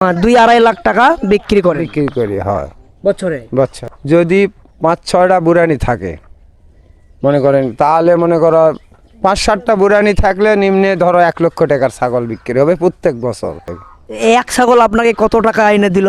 2-2.5 লাখ টাকা বিক্রি করি হয় বছরে। যদি 5-6টা বুড়ানি থাকে মনে করেন, তাহলে মনে করো 5-7টা বুড়ানি থাকলে নিম্নে ধরো 1 লক্ষ টাকার ছাগল বিক্রি হবে প্রত্যেক বছর। এক ছাগল আপনাকে কত টাকা এনে দিল?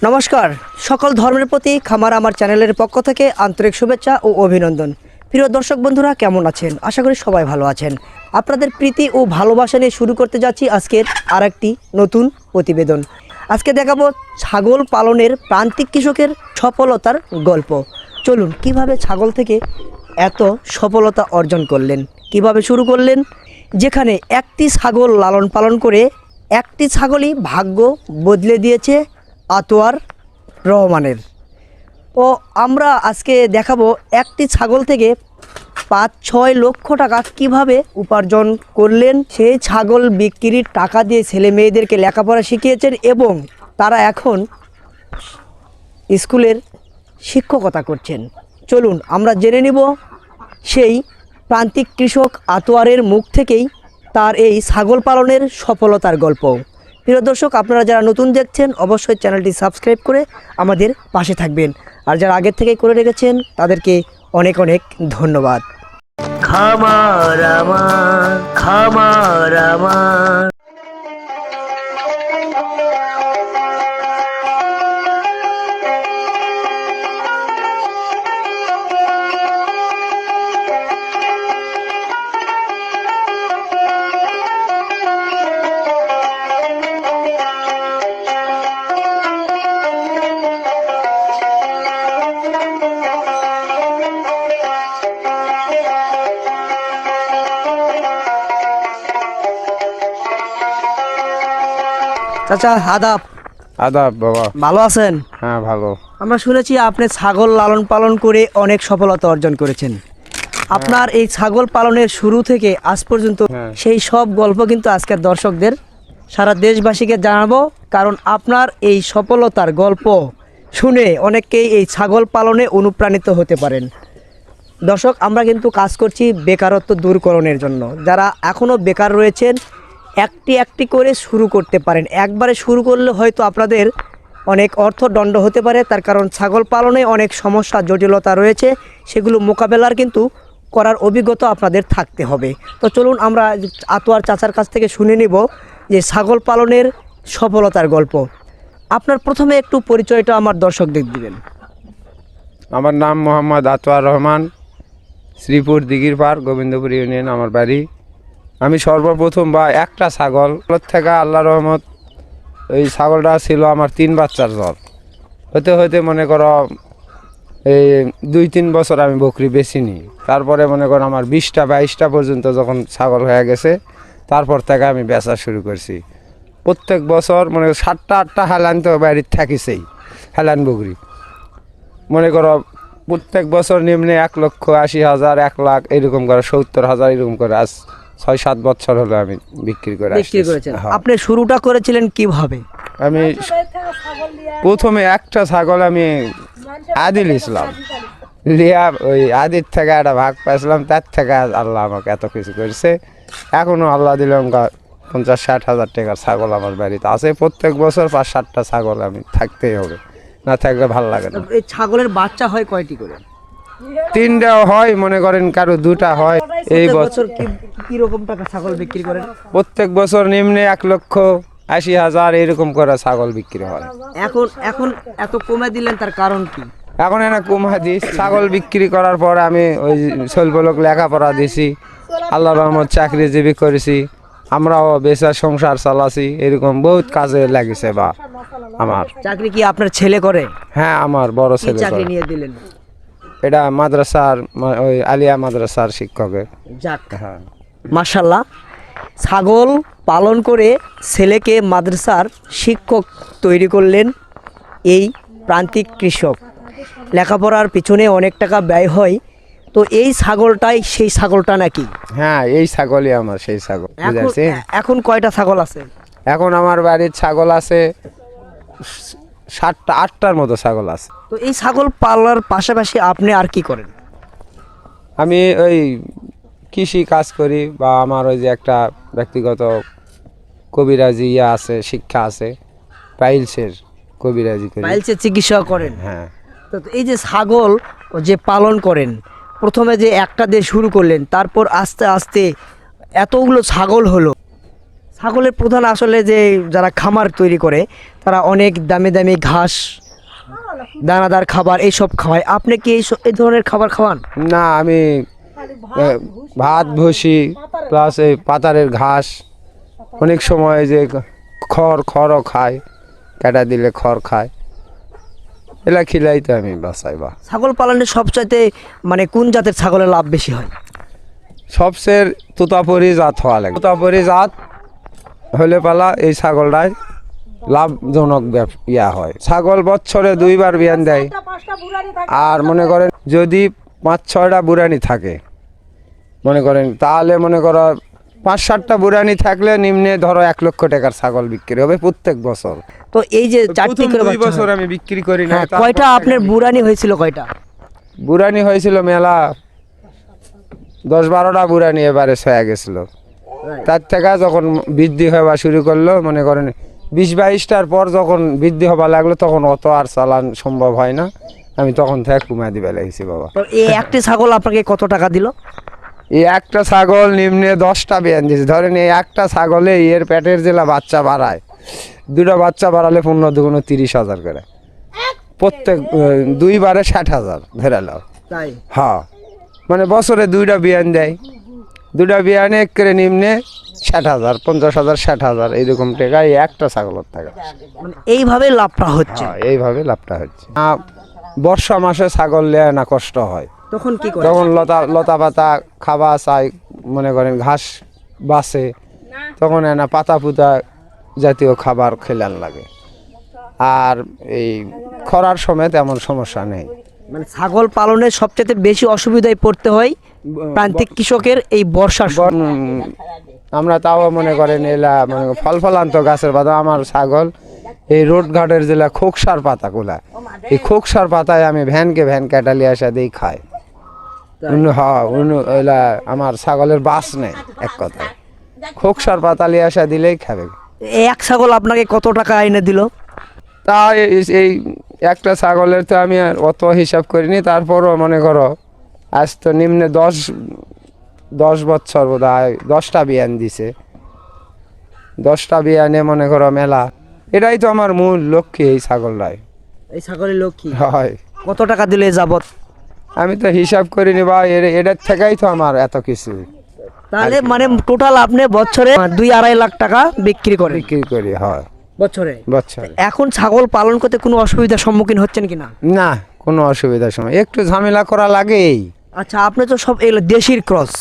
নমস্কার, সকল ধর্মের প্রতি খামার আমার চ্যানেলের পক্ষ থেকে আন্তরিক শুভেচ্ছা ও অভিনন্দন। প্রিয় দর্শক বন্ধুরা, কেমন আছেন? আশা করি সবাই ভালো আছেন। আপনাদের প্রীতি ও ভালোবাসা নিয়ে শুরু করতে যাচ্ছি আজকের আরেকটি নতুন প্রতিবেদন। আজকে দেখাবো ছাগল পালনের প্রান্তিক কৃষকের সফলতার গল্প। চলুন, কিভাবে ছাগল থেকে এত সফলতা অর্জন করলেন, কিভাবে শুরু করলেন, যেখানে একটি ছাগল লালন পালন করে একটি ছাগলই ভাগ্য বদলে দিয়েছে আতোয়ার রহমানের। ও আমরা আজকে দেখাবো একটি ছাগল থেকে 5-6 লক্ষ টাকা কিভাবে উপার্জন করলেন। সেই ছাগল বিক্রির টাকা দিয়ে ছেলে মেয়েদেরকে লেখাপড়া শিখিয়েছেন এবং তারা এখন স্কুলের শিক্ষকতা করছেন। চলুন আমরা জেনে নিব সেই প্রান্তিক কৃষক আতোয়ারের মুখ থেকেই তার এই ছাগল পালনের সফলতার গল্প। প্রিয় দর্শক, আপনারা যারা নতুন দেখছেন অবশ্যই চ্যানেলটি সাবস্ক্রাইব করে আমাদের পাশে থাকবেন, আর যারা আগের থেকে করে রেখেছেন তাদেরকে অনেক অনেক ধন্যবাদ। খামার আমার, খামার আমার। চাচা আদাব। আদাব বাবা। ভালো আছেন? হ্যাঁ ভালো। আমরা শুনেছি আপনি ছাগল লালন পালন করে অনেক সফলতা অর্জন করেছেন। আপনার এই ছাগল পালনের শুরু থেকে আজ পর্যন্ত সেই সব গল্প কিন্তু আজকের দর্শকদের, সারা দেশবাসীকে জানাবো, কারণ আপনার এই সফলতার গল্প শুনে অনেকেই এই ছাগল পালনে অনুপ্রাণিত হতে পারেন। দর্শক, আমরা কিন্তু কাজ করছি বেকারত্ব দূরকরণের জন্য। যারা এখনও বেকার রয়েছেন, একটি একটি করে শুরু করতে পারেন। একবারে শুরু করলে হয়তো আপনাদের অনেক অর্থদণ্ড হতে পারে, তার কারণ ছাগল পালনে অনেক সমস্যা জটিলতা রয়েছে, সেগুলো মোকাবেলার কিন্তু করার অভিজ্ঞতা আপনাদের থাকতে হবে। তো চলুন আমরা আতোয়ার চাচার কাছ থেকে শুনে নিব যে ছাগল পালনের সফলতার গল্প। আপনার প্রথমে একটু পরিচয়টা আমার দর্শকদের দিবেন। আমার নাম মোহাম্মদ আতোয়ার রহমান, শ্রীপুর দিঘির পাড়, গোবিন্দপুর ইউনিয়ন আমার বাড়ি। আমি সর্বপ্রথম একটা ছাগল থেকে আল্লাহ রহমত, এই ছাগলটা ছিল আমার 3 বাচ্চার জ্বর হতে হতে মনে করো এই 2-3 বছর আমি বকরি বেচিনি। তারপরে মনে করো আমার 20টা-22টা পর্যন্ত যখন ছাগল হয়ে গেছে, তারপর থেকে আমি বেচা শুরু করছি। প্রত্যেক বছর মনে করো 7টা-8টা হেলান তো বাড়ির থাকিছেই, হেলান বকরি মনে করো প্রত্যেক বছর নিম্নে 1,80,000, 1 লাখ এরকম করে, 70,000 এরকম করে। আজ 6-7 বছর হলো আমি বিক্রি করেছি। আপনি শুরুটা করেছিলেন কিভাবে? আমি প্রথমে একটা ছাগল আমি আদিল ইসলাম লিয়া, ওই আদির থেকে একটা ভাগ পাইছিলাম, তার থেকে আল্লাহ আমাকে এত কিছু করেছে। এখনও আল্লাহ দিলাম 50-60 হাজার টাকার ছাগল আমার বাড়িতে আছে। প্রত্যেক বছর 5-7টা ছাগল আমি থাকতেই হবে, না থাকলে ভালো লাগে না। এই ছাগলের বাচ্চা হয় কয়টি করে? 3টাও হয়, মনে করেন কারো 2টা হয়। এই বছর কি রকম টাকা ছাগল বিক্রি করেন? প্রত্যেক বছর নিম্নে 1,80,000 এরকম করে ছাগল বিক্রি হয়। এখন এখন এত কমে দিলেন, তার কারণ কি? এখন এনে কমা দিস, ছাগল বিক্রি করার পর আমি ওই ছেলেপেলেকে লেখাপড়া দিছি, আল্লাহ রহমত চাকরিজীবী করেছি, আমরাও বেচা সংসার চালাছি, এরকম বহুত কাজে লাগিছে। বা আমার চাকরি কি আপনার ছেলে করে? হ্যাঁ, আমার বড় ছেলে চাকরি নিয়ে দিলেন। এটা মাদ্রাসার, ওই আলিয়া মাদ্রাসার শিক্ষকের। যাক, হ্যাঁ মাশাআল্লাহ, ছাগল পালন করে ছেলেকে মাদ্রাসার শিক্ষক তৈরি করলেন এই প্রান্তিক কৃষক। লেখাপড়ার পিছনে অনেক টাকা ব্যয় হয়, তো এই ছাগলটাই সেই ছাগলটা নাকি? হ্যাঁ, এই ছাগলই আমার সেই ছাগল। এখন কয়টা ছাগল আছে? এখন আমার বাড়ির ছাগল আছে 7টা-8টার মতো ছাগল আছে। তো এই ছাগল পালার পাশাপাশি আপনি আর কি করেন? আমি ওই কৃষি কাজ করি, বা আমার ওই যে একটা ব্যক্তিগত কবিরাজি আছে, শিক্ষা আছে, পাইলসের কবিরাজি করি। পাইলসের চিকিৎসা করেন? হ্যাঁ। তো এই যে ছাগল যে পালন করেন, প্রথমে যে একটা দিয়ে শুরু করলেন, তারপর আস্তে আস্তে এতগুলো ছাগল হলো। ছাগলের প্রধান আসলে যে যারা খামার তৈরি করে তারা অনেক দামি দামি ঘাস, দানাদার খাবার এইসব খাওয়ায়। আপনি কি এই ধরনের খাবার খাওয়ান? না, আমি ভাত ভুসি প্লাস এই পাতারের ঘাস, অনেক সময় যে খড়ও খায়, কাটা দিলে খড় খায়, এলা খিলাই তো আমি বাসাই। বা ছাগল পালনের সবচাইতে মানে কোন জাতের ছাগলের লাভ বেশি হয়? সবচেয়ে তোতাপুরি জাত হওয়া লাগে। তোতাপুরি জাত হলে পালা এই ছাগলটাই লাভজনক হয়। ছাগল বছরে 2 বার বিয়ান দেয়। আর মনে করেন যদি 5-6টা বুড়ানি থাকে, মনে করেন তাহলে মনে করো 5-7টা বুড়ানি থাকলে নিম্নে ধরো 1 লক্ষ টাকার ছাগল বিক্রি হবে প্রত্যেক বছর। তো এই যে 4টি করে 2 বছর আমি বিক্রি করি না। কয়টা আপনার বুড়ানি হয়েছিল? কয়টা বুড়ানি হয়েছিল? মেলা 10-12টা বুড়ানি এবারে হয়ে গেছিল। তার থেকে যখন বৃদ্ধি হওয়া শুরু করলো, মনে করেন 20-22টার পর যখন বৃদ্ধি হওয়া লাগলো, তখন অত আর চালান সম্ভব হয় না, আমি তখন থেকে কমা দিবে লাগছি বাবা। তো এই একটি ছাগল আপনাকে কত টাকা দিল? এই একটা ছাগল নিম্নে 10টা বিয়ান দিয়েছে। ধরেন এই একটা ছাগলে এর পেটের জেলা বাচ্চা বাড়ায়, 2টা বাচ্চা বাড়ালে 15-2 30,000 করে, প্রত্যেক 2 বারে 60,000 ধরে নাও। তাই? হ্যাঁ, মানে বছরে 2টা বিয়ান দেয়, 2টা বিয়ানে করে নিম্নে 60,000, 50,000, 60,000 এইরকম টাকা এই একটা ছাগলের টাকা। মানে এইভাবে লাভটা হচ্ছে? এইভাবে লাভটা হচ্ছে। বর্ষা মাসে ছাগল লেয় না কষ্ট হয়, তখন কি করে? তখন লতা পাতা খাওয়া চাই, মনে করেন ঘাস বাসে, তখন না পাতা পুতা জাতীয় খাবার খেলার লাগে। আর এই খরার সময় তেমন সমস্যা নেই। মানে ছাগল পালনের সবচেয়ে বেশি অসুবিধায় পড়তে হয় প্রান্তিক কৃষকের এই বর্ষার সময়। আমরা তাও মনে করেন এলা মানে ফল ফলান্ত গাছের পাতা, আমার ছাগল এই রোড ঘাটের জেলা খোকসার পাতা গুলা, এই খোকসার পাতায় আমি ভ্যান কাটালি আসা দিয়ে খাই। এলা আমার ছাগলের বাস নেই, এক কথায় খোকসার পাতা লিয়ে আসা দিলেই খাবে। এক ছাগল আপনাকে কত টাকা এনে দিল? তা এই একটা ছাগলের তো আমি আর অত হিসাব করিনি, তারপরও মনে করো আজ তো নিম্নে 10 বছর বোধ হয় 10টা বিয়ান দিছে। 10টা বিয়ানে মনে করো মেলা, এটাই তো আমার মূল লক্ষ্য। এই ছাগলটাই এই ছাগলের লক্ষ্মী হয়। কত টাকা দিলে যাবত? আমি তো হিসাব করিনি বা এটার থেকেই তো আমার এত কিছু। তাহলে মানে টোটাল আপনি বছরে 2-2.5 লাখ টাকা বিক্রি করি। হয় বছরে। বছরে। এখন ছাগল পালন করতে কোনো অসুবিধার সম্মুখীন হচ্ছেন কিনা? না, কোনো অসুবিধার সময় একটু ঝামেলা করা লাগেই। আচ্ছা, আপনি তো সব এগুলো দেশির ক্রস,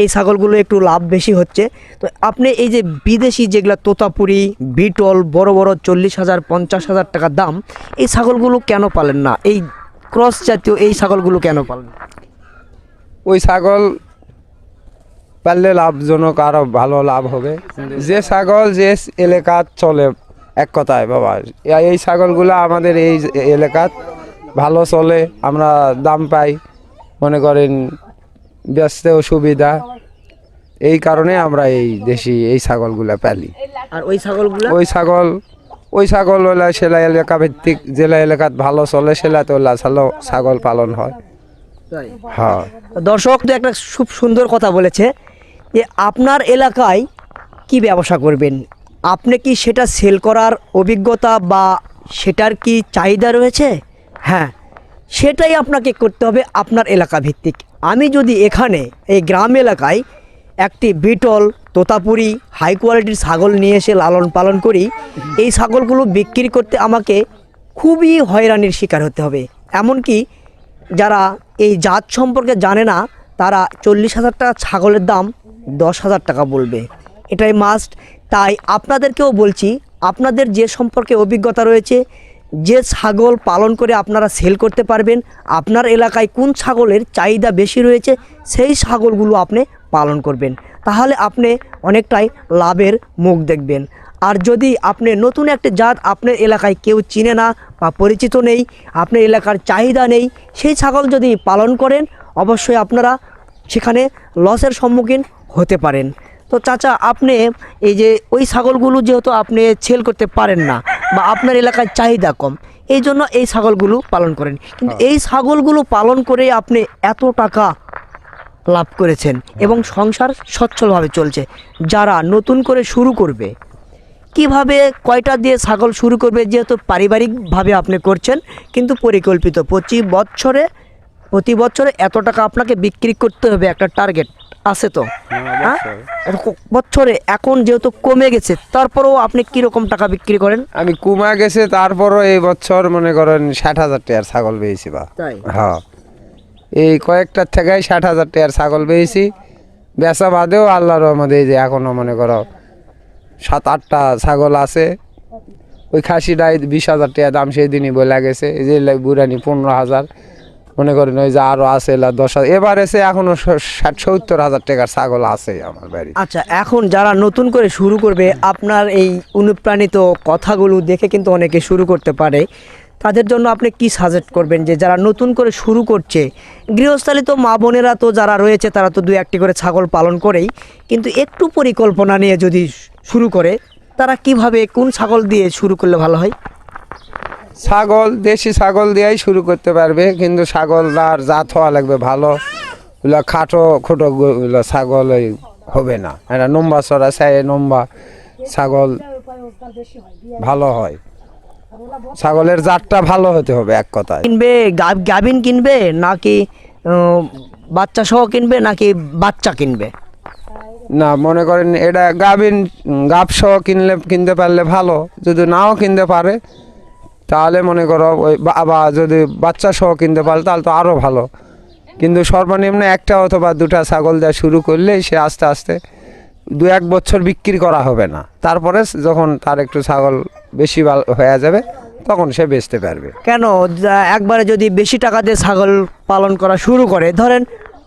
এই ছাগলগুলো একটু লাভ বেশি হচ্ছে। তো আপনি এই যে বিদেশি যেগুলো তোতাপুরি, বিটল, বড় বড় 40,000 50,000 টাকা দাম, এই ছাগলগুলো কেন পালেন না? এই ক্রস জাতীয় এই ছাগলগুলো কেন পালেন? ওই ছাগল পাললে লাভজনক, আরো ভালো লাভ হবে। যে ছাগল যে এলাকাত চলে, এক কথায় বাবা, এই ছাগলগুলো আমাদের এই এলাকাত ভালো চলে, আমরা দাম পাই, মনে করেন বেচতেও সুবিধা, এই কারণে আমরা এই দেশি এই ছাগলগুলা পালি। আর ওই ছাগলগুলো ওই ছাগল হলে সেলা এলাকা ভিত্তিক, জেলা এলাকাত ভালো চলে, সেলাতে ছাগল পালন হয়। হ্যাঁ, দর্শক তো একটা খুব সুন্দর কথা বলেছে যে আপনার এলাকায় কি ব্যবসা করবেন, আপনি কি সেটা সেল করার অভিজ্ঞতা বা সেটার কি চাহিদা রয়েছে? হ্যাঁ, সেটাই আপনাকে করতে হবে আপনার এলাকা ভিত্তিক। আমি যদি এখানে এই গ্রাম এলাকায় একটি বিটল, তোতাপুরি, হাই কোয়ালিটির ছাগল নিয়ে এসে লালন পালন করি, এই ছাগলগুলো বিক্রি করতে আমাকে খুবই হয়রানির শিকার হতে হবে। এমনকি যারা এই জাত সম্পর্কে জানে না, তারা 40,000 টাকা ছাগলের দাম 10,000 টাকা বলবে, এটাই মাস্ট। তাই আপনাদেরকেও বলছি, আপনাদের যে সম্পর্কে অভিজ্ঞতা রয়েছে, যে ছাগল পালন করে আপনারা সেল করতে পারবেন, আপনার এলাকায় কোন ছাগলের চাহিদা বেশি রয়েছে, সেই ছাগলগুলো আপনি পালন করবেন, তাহলে আপনি অনেকটাই লাভের মুখ দেখবেন। আর যদি আপনি নতুন একটা জাত আপনার এলাকায় কেউ চিনে না বা পরিচিত নেই, আপনার এলাকার চাহিদা নেই, সেই ছাগল যদি পালন করেন, অবশ্যই আপনারা সেখানে লসের সম্মুখীন হতে পারেন। তো চাচা, আপনি এই যে ওই ছাগলগুলো যেহেতু আপনি সেল করতে পারেন না বা আপনার এলাকায় চাহিদা কম, এই জন্য এই ছাগলগুলো পালন করেন, কিন্তু এই ছাগলগুলো পালন করে আপনি এত টাকা লাভ করেছেন এবং সংসার সচ্ছলভাবে চলছে। যারা নতুন করে শুরু করবে, কিভাবে কয়টা দিয়ে ছাগল শুরু করবে, যেহেতু পারিবারিকভাবে আপনি করছেন কিন্তু পরিকল্পিত প্রতি বছরে এত টাকা আপনাকে বিক্রি করতে হবে, একটা টার্গেট আছে তো? হ্যাঁ, বছরে এখন যেহেতু কমে গেছে, তারপরেও আপনি কিরকম টাকা বিক্রি করেন? আমি কমা গেছে, তারপরও এই বছর মনে করেন 60,000 টাকার ছাগল পেয়েছি বা তাই? হ্যাঁ, এই কয়েকটার থেকে 60,000 টাকার ছাগল পেয়েছি। বেচা বাদেও আল্লাহর রহমতে এই যে এখনো মনে করো 7-8টা ছাগল আছে। ওই খাসিটাই 20,000 টাকা দাম সেই দিনই বলে গেছে। এই যে বুড়ানি 15,000, মনে করেন ওই যে আরো আছে 10,000। এবার এসে এখনো 60-70,000 টাকার ছাগল আছে আমার বাড়ি। আচ্ছা, এখন যারা নতুন করে শুরু করবে, আপনার এই অনুপ্রাণিত কথাগুলো দেখে কিন্তু অনেকে শুরু করতে পারে, তাদের জন্য আপনি কি সাজেস্ট করবেন? যে যারা নতুন করে শুরু করছে, গৃহস্থালিত মা বোনেরা তো যারা রয়েছে তারা তো 2-1টি করে ছাগল পালন করেই, কিন্তু একটু পরিকল্পনা নিয়ে যদি শুরু করে, তারা কিভাবে কোন ছাগল দিয়ে শুরু করলে ভালো হয়? ছাগল দেশি ছাগল দিয়েই শুরু করতে পারবে, কিন্তু ছাগলটার জাত হওয়া লাগবে ভালো। ওগুলো খোটো ছাগল ওই হবে না। এটা নম্বা চড়া চাই, নম্বা ছাগল ভালো হয়। ছাগলের জাতটা ভালো হতে হবে এক কথায়। কিনবে গাভিন কিনবে নাকি বাচ্চা সহ কিনবে নাকি বাচ্চা কিনবে? না, মনে করেন এটা গাব সহ কিনতে পারলে ভালো। যদি নাও কিনতে পারে তাহলে মনে করো ওই বা যদি বাচ্চা সহ কিনতে পারে তাহলে তো আরও ভালো। কিন্তু সর্বনিম্ন একটা অথবা দুটা ছাগল দেওয়া শুরু করলেই সে আস্তে আস্তে 2-1 বছর বিক্রি করা হবে না। তারপরে যখন তার একটু ছাগল বেশি হয়ে যাবে তখন সে বেচতে পারবে। কেন একবারে যদি বেশি টাকা দিয়ে ছাগল পালন করা শুরু করে, ধরেন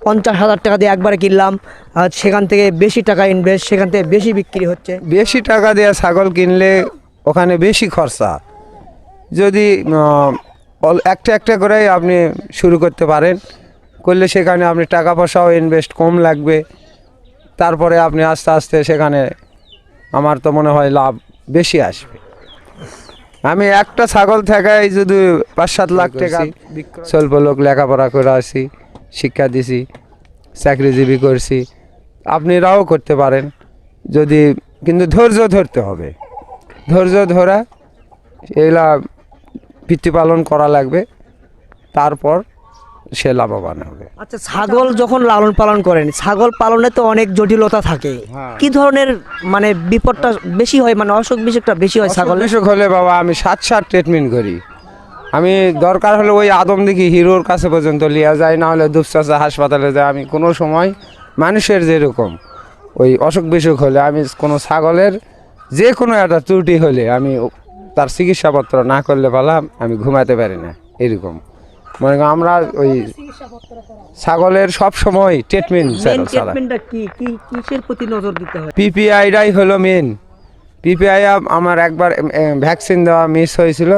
50,000 টাকা দিয়ে একবারে কিনলাম, আর সেখান থেকে বেশি টাকা ইনভেস্ট, সেখান থেকে বেশি বিক্রি হচ্ছে। বেশি টাকা দিয়ে ছাগল কিনলে ওখানে বেশি খরচা। যদি একটা একটা করে আপনি শুরু করতে পারেন, করলে সেখানে আপনি টাকা পয়সাও ইনভেস্ট কম লাগবে। তারপরে আপনি আস্তে আস্তে সেখানে আমার তো মনে হয় লাভ বেশি আসবে। আমি একটা ছাগল থেকে যদি 5-7 লাখ টাকা স্বল্প লোক লেখাপড়া করে আসি, শিক্ষা দিছি, চাকরিজীবী করছি। আপনিরাও করতে পারেন যদি, কিন্তু ধৈর্য ধরতে হবে। ধৈর্য ধরা এগুলা প্রতিপালন করা লাগবে, তারপর সে লাভবান হবে। আচ্ছা, ছাগল যখন লালন পালন করেন, ছাগল পালনে তো অনেক জটিলতা থাকে। কি ধরনের মানে বিপদটা বেশি হয়, মানে অসুখ বিসুখটা বেশি হয় ছাগল? অসুখ হলে বাবা আমি 7 ট্রিটমেন্ট করি। আমি দরকার হলে ওই আদম দেখি হিরোর কাছে পর্যন্ত লিয়া যায়, না হলে দুপচাচা হাসপাতালে যায়। আমি কোনো সময় মানুষের যেরকম ওই অসুখ বিসুখ হলে, আমি কোনো ছাগলের যে কোনো একটা ত্রুটি হলে আমি তার চিকিৎসাপত্র না করলে পালাম আমি ঘুমাতে পারি না। এরকম মনে করেন আমরা ওই ছাগলের সব সময় ট্রিটমেন্ট কিসের প্রতি নজর দিতে হয়? পিপিআইটাই হলো মেন। পিপিআই আমার একবার ভ্যাকসিন দেওয়া মিস হয়েছিল,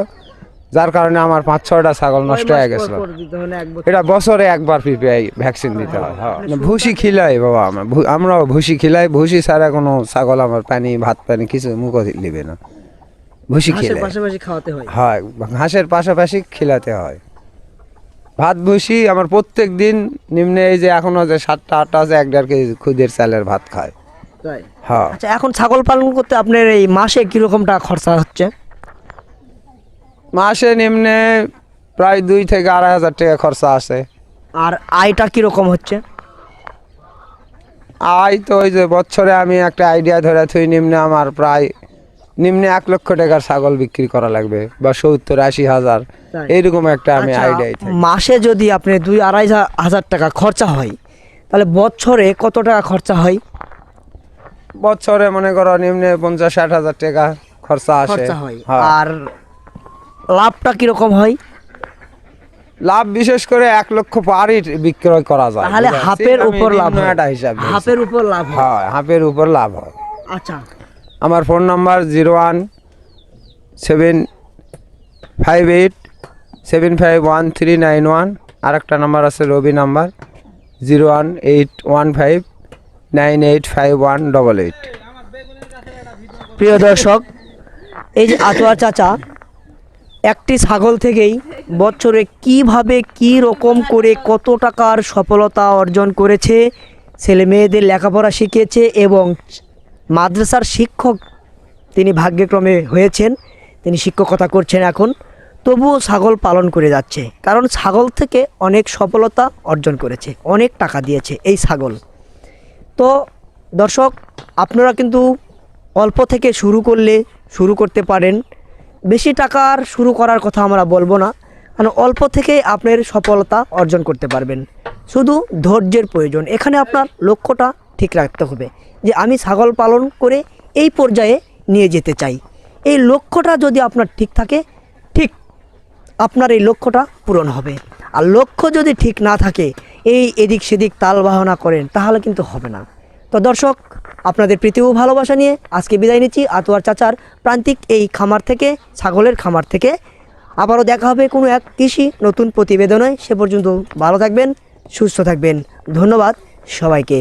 যার কারণে আমার 5-6টা ছাগল নষ্ট হয়ে গেছিল। এটা বছরে একবার পিপিআই ভ্যাকসিন দিতে হয়। ভুসি খিলাই বাবা, আমরাও ভুসি খিলাই। ভুসি ছাড়া কোনো ছাগল আমার ভাত পানি কিছু মুখ দিবে না। ভুসি খিলাই পাশাপাশি খাওয়াতে হয়। হয়, ঘাসের পাশাপাশি খিলাতে হয়। ভাত ভুসি আমার প্রত্যেক দিন নিম্নে এই যে এখনো যে 7টা-8টা আছে, 1-1.5 কেজি খুদের চালের ভাত খায়। হ্যাঁ। আচ্ছা, এখন ছাগল পালন করতে আপনার এই মাসে কিরকম টাকা খরচা হচ্ছে? মাসে নিম্নে প্রায় 2 থেকে 2,500 টাকা খরচা আছে। আর আয়টা কিরকম হচ্ছে? আয় তো ওই যে বছরে আমি একটা আইডিয়া ধরে থুই, নিম্নে আমার প্রায় 1 লক্ষ টাকার ছাগল বিক্রি করা লাগবে, বা 70-80 হাজার এইরকম একটা আমি আইডিয়া। মাসে যদি আপনি 2-2.5 হাজার টাকা খরচা হয়, তাহলে বছরে কত টাকা খরচা হয়? বছরে মনে করো নিম্নে 50-60 হাজার টাকা খরচা আসে। আর লাভটা কিরকম হয়? লাভ বিশেষ করে 1 লক্ষ পারই বিক্রয় করা যায়, তাহলে হাফের উপর লাভ হয়। হাফের উপর লাভ হয়। হাফের উপর লাভ হয়। আচ্ছা, আমার ফোন নাম্বার 01758751391। আর একটা নাম্বার আছে রবি নাম্বার 01815985188। প্রিয় দর্শক, এই যে আতোয়ার চাচা একটি ছাগল থেকেই বছরে কিভাবে কি রকম করে কত টাকার সফলতা অর্জন করেছে, ছেলে মেয়েদের লেখাপড়া শিখিয়েছে এবং মাদ্রাসার শিক্ষক তিনি ভাগ্যক্রমে হয়েছেন, তিনি শিক্ষকতা করছেন এখন, তবুও ছাগল পালন করে যাচ্ছে। কারণ ছাগল থেকে অনেক সফলতা অর্জন করেছে, অনেক টাকা দিয়েছে এই ছাগল। তো দর্শক, আপনারা কিন্তু অল্প থেকে শুরু করতে পারেন। বেশি টাকার শুরু করার কথা আমরা বলবো না, কারণ অল্প থেকেই আপনার সফলতা অর্জন করতে পারবেন। শুধু ধৈর্যের প্রয়োজন। এখানে আপনার লক্ষ্যটা ঠিক রাখতে হবে যে আমি ছাগল পালন করে এই পর্যায়ে নিয়ে যেতে চাই। এই লক্ষ্যটা যদি আপনার ঠিক থাকে, ঠিক আপনার এই লক্ষ্যটা পূরণ হবে। আর লক্ষ্য যদি ঠিক না থাকে, এই এদিক সেদিক তাল বাহানা করেন, তাহলে কিন্তু হবে না। তো দর্শক, আপনাদের প্রীতি ও ভালোবাসা নিয়ে আজকে বিদায় নিচ্ছি আতোয়ার চাচার প্রান্তিক এই খামার থেকে, ছাগলের খামার থেকে। আবারও দেখা হবে কোনো এক কৃষি নতুন প্রতিবেদনে। সে পর্যন্ত ভালো থাকবেন, সুস্থ থাকবেন। ধন্যবাদ সবাইকে।